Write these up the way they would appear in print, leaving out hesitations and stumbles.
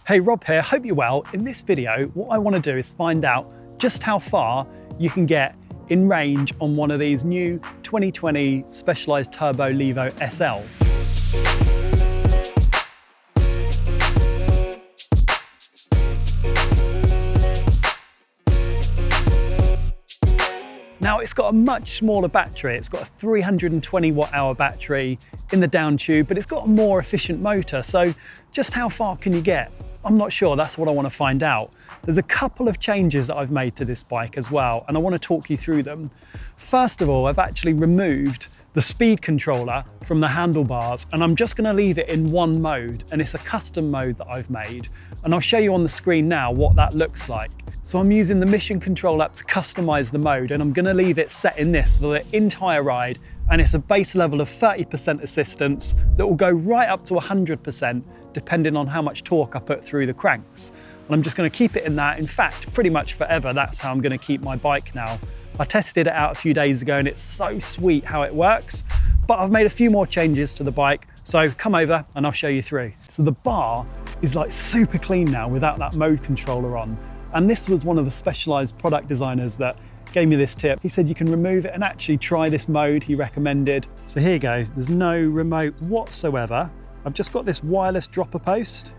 Hey, Rob here, hope you're well. In this video, what I want to do is find out just how far you can get in range on one of these new 2020 Specailized Turbo Levo SLs. Now, it's got a much smaller battery. It's got a 320 watt-hour battery in the down tube, but it's got a more efficient motor. So just how far can you get? I'm not sure, that's what I want to find out. There's a couple of changes that I've made to this bike as well, and I want to talk you through them. First of all, I've actually removed the speed controller from the handlebars, and I'm just going to leave it in one mode, and it's a custom mode that I've made, and I'll show you on the screen now what that looks like. So I'm using the Mission Control app to customize the mode, and I'm going to leave it set in this for the entire ride, and it's a base level of 30% assistance that will go right up to 100% depending on how much torque I put through the cranks. And I'm just going to keep it in that, in fact, pretty much forever. That's how I'm going to keep my bike now. I tested it out a few days ago and it's so sweet how it works, but I've made a few more changes to the bike, so come over and I'll show you through. So the bar is like super clean now without that mode controller on, and this was one of the Specailized product designers that gave me this tip. He said you can remove it and actually try this mode he recommended. So here you go, there's no remote whatsoever. I've just got this wireless dropper post,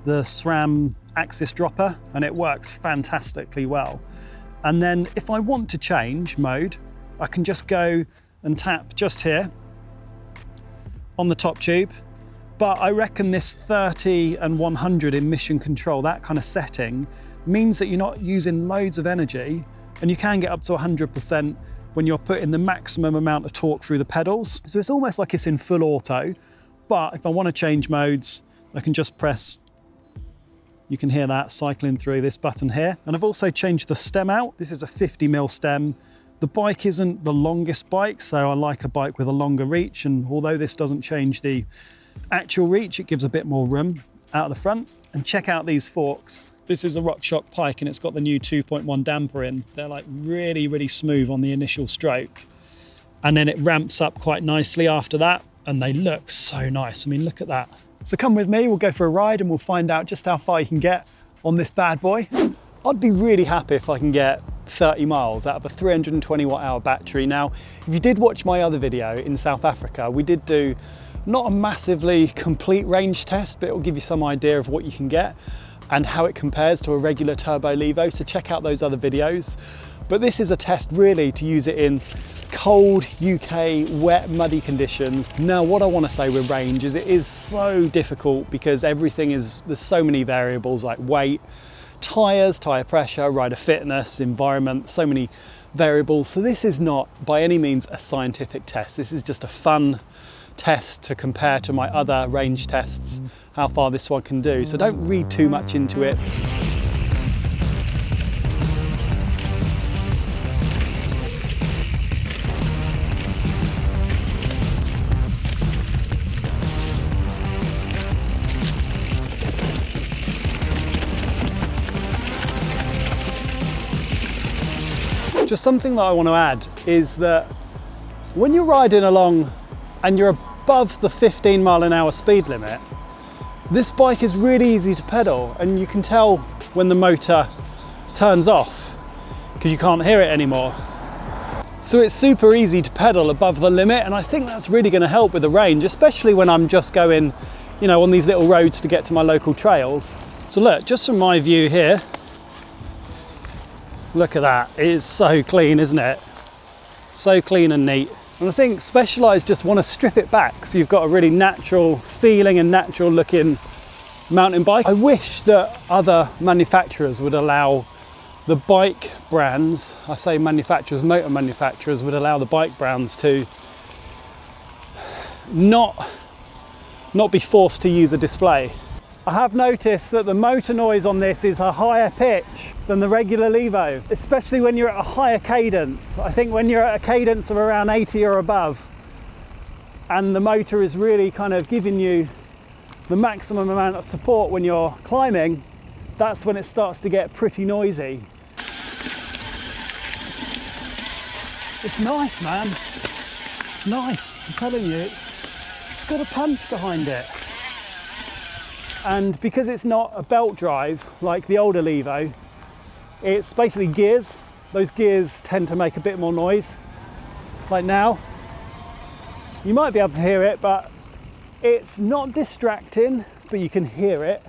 the SRAM axis dropper, and it works fantastically well. And then if I want to change mode, I can just go and tap just here on the top tube. But I reckon this 30 and 100 in Mission Control, that kind of setting, means that you're not using loads of energy, and you can get up to 100% when you're putting the maximum amount of torque through the pedals. So it's almost like it's in full auto, but if I want to change modes, I can just press. You can hear that cycling through this button here. And I've also changed the stem out. This is a 50mm stem. The bike isn't the longest bike, so I like a bike with a longer reach. And although this doesn't change the actual reach, it gives a bit more room out of the front. And check out these forks. This is a RockShox pike and it's got the new 2.1 damper in. They're like really, really smooth on the initial stroke. And then it ramps up quite nicely after that. And they look so nice. I mean, look at that. So come with me, we'll go for a ride and we'll find out just how far you can get on this bad boy. I'd be really happy if I can get 30 miles out of a 320 watt-hour battery. Now, if you did watch my other video in South Africa, we did do not a massively complete range test, but it will give you some idea of what you can get and how it compares to a regular Turbo Levo, so check out those other videos. But this is a test really to use it in cold UK, wet, muddy conditions. Now, what I want to say with range is it is so difficult because there's so many variables like weight, tyres, tyre pressure, rider fitness, environment, so many variables. So this is not by any means a scientific test. This is just a fun test to compare to my other range tests, how far this one can do. So don't read too much into it. Just something that I want to add is that when you're riding along and you're above the 15-mile-an-hour speed limit, this bike is really easy to pedal, and you can tell when the motor turns off because you can't hear it anymore. So it's super easy to pedal above the limit, and I think that's really going to help with the range, especially when I'm just going, you know, on these little roads to get to my local trails. So look, just from my view here, look at that. It is so clean, isn't it? So clean and neat. And I think Specailized just want to strip it back so you've got a really natural feeling and natural looking mountain bike. I wish that other manufacturers would allow the bike brands, I say manufacturers, motor manufacturers would allow the bike brands to not be forced to use a display. I have noticed that the motor noise on this is a higher pitch than the regular Levo, especially when you're at a higher cadence. I think when you're at a cadence of around 80 or above, and the motor is really kind of giving you the maximum amount of support when you're climbing, that's when it starts to get pretty noisy. It's nice, man. It's nice, I'm telling you, it's got a punch behind it. And because it's not a belt drive like the older Levo, it's basically gears. Those gears tend to make a bit more noise. Like now, you might be able to hear it, but it's not distracting, but you can hear it.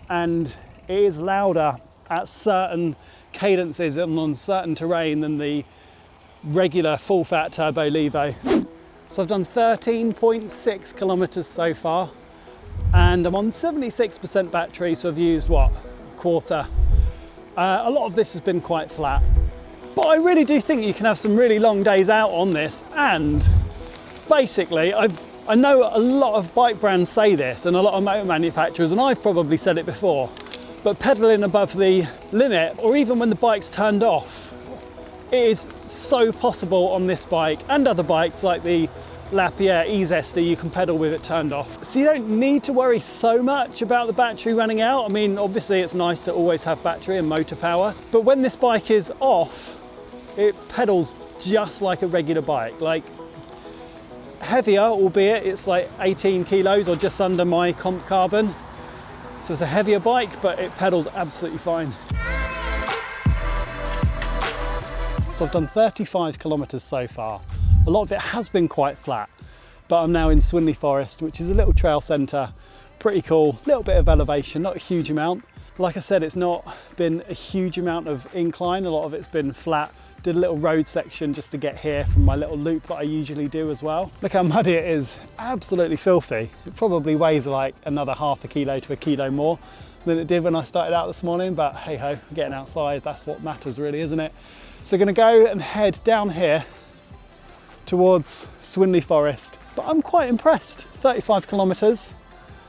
And it is louder at certain cadences and on certain terrain than the regular full fat turbo Levo. So I've done 13.6 kilometers so far, and I'm on 76% battery, so I've used what, a quarter. A lot of this has been quite flat, but I really do think you can have some really long days out on this. And basically, I know a lot of bike brands say this, and a lot of motor manufacturers, and I've probably said it before, but pedaling above the limit, or even when the bike's turned off, it is so possible on this bike and other bikes like the Lapierre E-Zester, you can pedal with it turned off. So you don't need to worry so much about the battery running out. I mean, obviously it's nice to always have battery and motor power, but when this bike is off, it pedals just like a regular bike. Like heavier, albeit it's like 18 kilos or just under my comp carbon. So it's a heavier bike, but it pedals absolutely fine. So I've done 35 kilometers so far. A lot of it has been quite flat, but I'm now in Swinley Forest, which is a little trail centre. Pretty cool, little bit of elevation, not a huge amount. Like I said, it's not been a huge amount of incline. A lot of it's been flat. Did a little road section just to get here from my little loop that I usually do as well. Look how muddy it is, absolutely filthy. It probably weighs like another half a kilo to a kilo more than it did when I started out this morning, but hey ho, getting outside, that's what matters really, isn't it? So I'm gonna go and head down here towards Swinley Forest, but I'm quite impressed. 35 kilometers,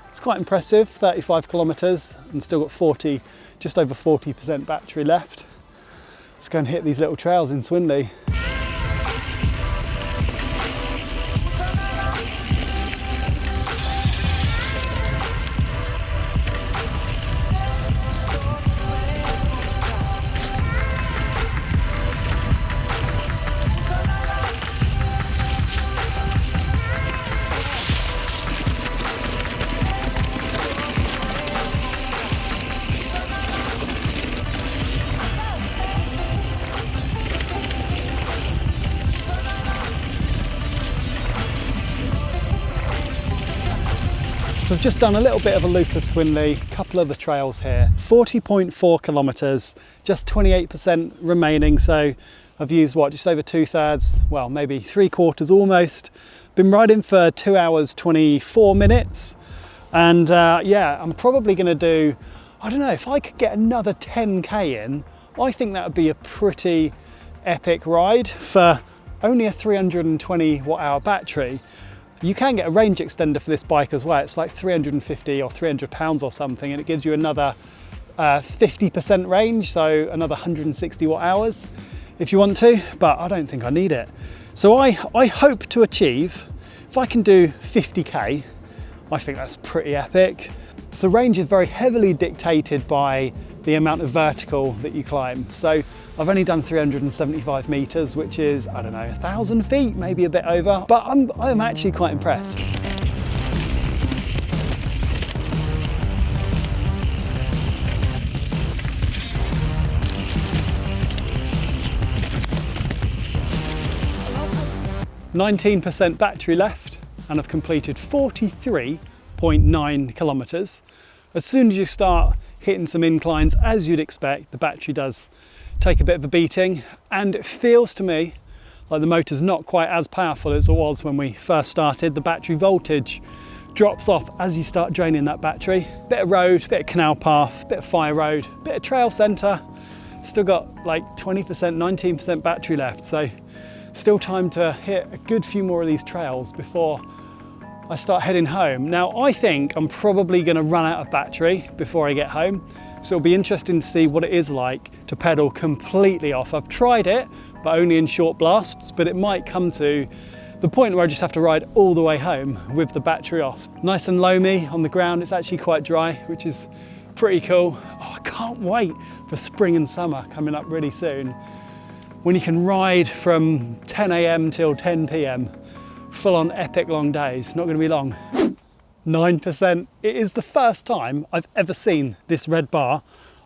it's quite impressive, 35 kilometers, and still got just over 40% battery left. Let's go and hit these little trails in Swinley. So I've just done a little bit of a loop of Swinley, a couple of the trails here. 40.4 kilometers, just 28% remaining. So I've used what, just over 2/3, well, maybe 3/4 almost. Been riding for 2 hours, 24 minutes. And yeah, I'm probably gonna do, I don't know, if I could get another 10K in, I think that would be a pretty epic ride for only a 320 watt-hour battery. You can get a range extender for this bike as well. It's like 350 or 300 pounds or something, and it gives you another 50% range, so another 160 watt hours if you want to, but I don't think I need it. So I hope to achieve, if I can do 50K, I think that's pretty epic. So the range is very heavily dictated by the amount of vertical that you climb. So I've only done 375 meters, which is, I don't know, 1,000 feet, maybe a bit over, but I'm actually quite impressed. %, battery left, and I've completed 43.9 kilometers. As soon as you start hitting some inclines, as you'd expect, the battery does take a bit of a beating, and it feels to me like the motor's not quite as powerful as it was when we first started. The battery voltage drops off as you start draining that battery. Bit of road, bit of canal path, bit of fire road, bit of trail centre. Still got like 20%, 19% battery left, so still time to hit a good few more of these trails before I start heading home. Now, I think I'm probably gonna run out of battery before I get home, so it'll be interesting to see what it is like to pedal completely off. I've tried it, but only in short blasts, but it might come to the point where I just have to ride all the way home with the battery off. Nice and loamy on the ground, it's actually quite dry, which is pretty cool. Oh, I can't wait for spring and summer coming up really soon, when you can ride from 10 AM till 10 PM. Full on epic long days, not gonna be long. 9%. It is the first time I've ever seen this red bar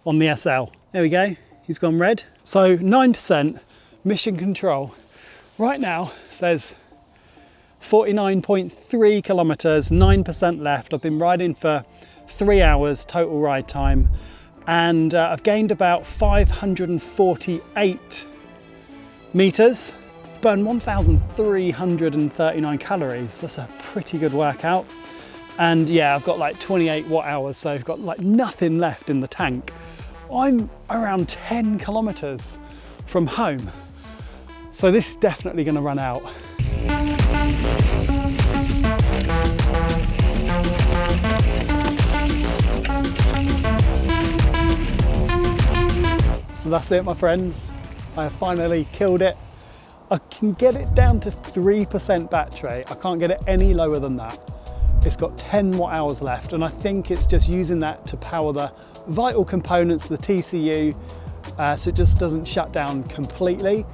on the SL. There we go, he's gone red. So 9% mission control. Right now says 49.3 kilometers, 9% left. I've been riding for 3 hours total ride time, and I've gained about 548 meters. I've burned 1,339 calories. That's a pretty good workout. And yeah, I've got like 28 watt hours, so I've got like nothing left in the tank. I'm around 10 kilometers from home. So this is definitely gonna run out. So that's it, my friends. I have finally killed it. I can get it down to 3% battery. I can't get it any lower than that. It's got 10 watt hours left, and I think it's just using that to power the vital components, the TCU, so it just doesn't shut down completely.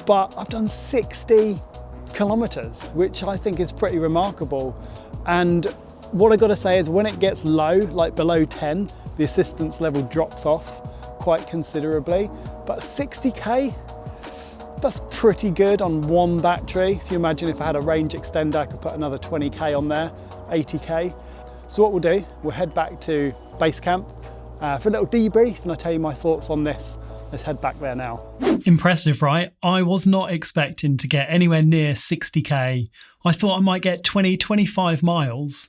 But I've done 60 kilometers, which I think is pretty remarkable. And what I gotta say is when it gets low, like below 10, the assistance level drops off quite considerably. But 60K, that's pretty good on one battery. If you imagine if I had a range extender, I could put another 20K on there, 80K. So what we'll do, we'll head back to base camp for a little debrief, and I'll tell you my thoughts on this. Let's head back there now. Impressive, right? I was not expecting to get anywhere near 60K. I thought I might get 20, 25 miles.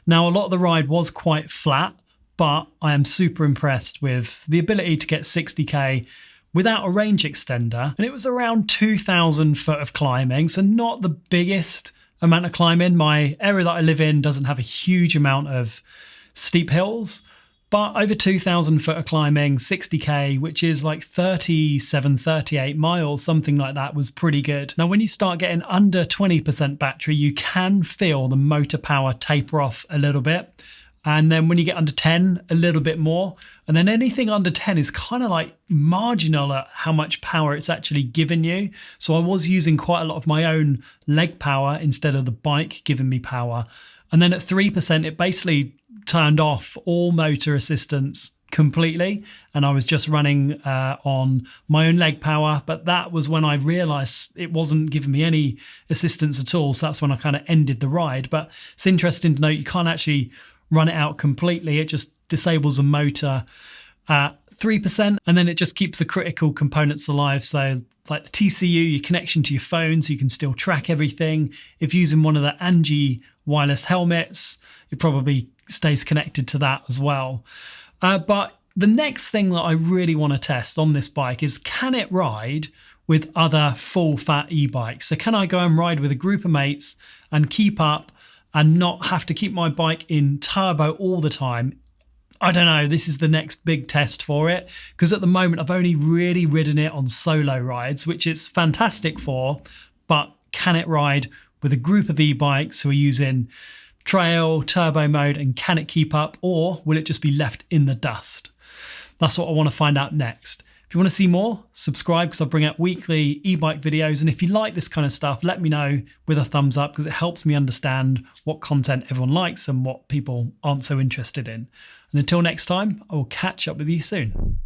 Now, a lot of the ride was quite flat, but I am super impressed with the ability to get 60K without a range extender. And it was around 2,000 foot of climbing, so not the biggest amount of climbing. My area that I live in doesn't have a huge amount of steep hills, but over 2,000 foot of climbing, 60K, which is like 37, 38 miles, something like that, was pretty good. Now, when you start getting under 20% battery, you can feel the motor power taper off a little bit. And then when you get under 10, a little bit more. And then anything under 10 is kind of like marginal at how much power it's actually giving you. So I was using quite a lot of my own leg power instead of the bike giving me power. And then at 3%, it basically turned off all motor assistance completely. And I was just running on my own leg power. But that was when I realized it wasn't giving me any assistance at all. So that's when I kind of ended the ride. But it's interesting to note you can't actually run it out completely. It just disables a motor at 3%, and then it just keeps the critical components alive. So like the TCU, your connection to your phone, so you can still track everything. If using one of the Angie wireless helmets, it probably stays connected to that as well. But the next thing that I really want to test on this bike is, can it ride with other full fat e-bikes? So can I go and ride with a group of mates and keep up and not have to keep my bike in turbo all the time? I don't know, this is the next big test for it, because at the moment I've only really ridden it on solo rides, which it's fantastic for, but can it ride with a group of e-bikes who are using trail, turbo mode, and can it keep up, or will it just be left in the dust? That's what I want to find out next. If you want to see more, subscribe, because I bring out weekly e-bike videos. And if you like this kind of stuff, let me know with a thumbs up, because it helps me understand what content everyone likes and what people aren't so interested in. And until next time, I will catch up with you soon.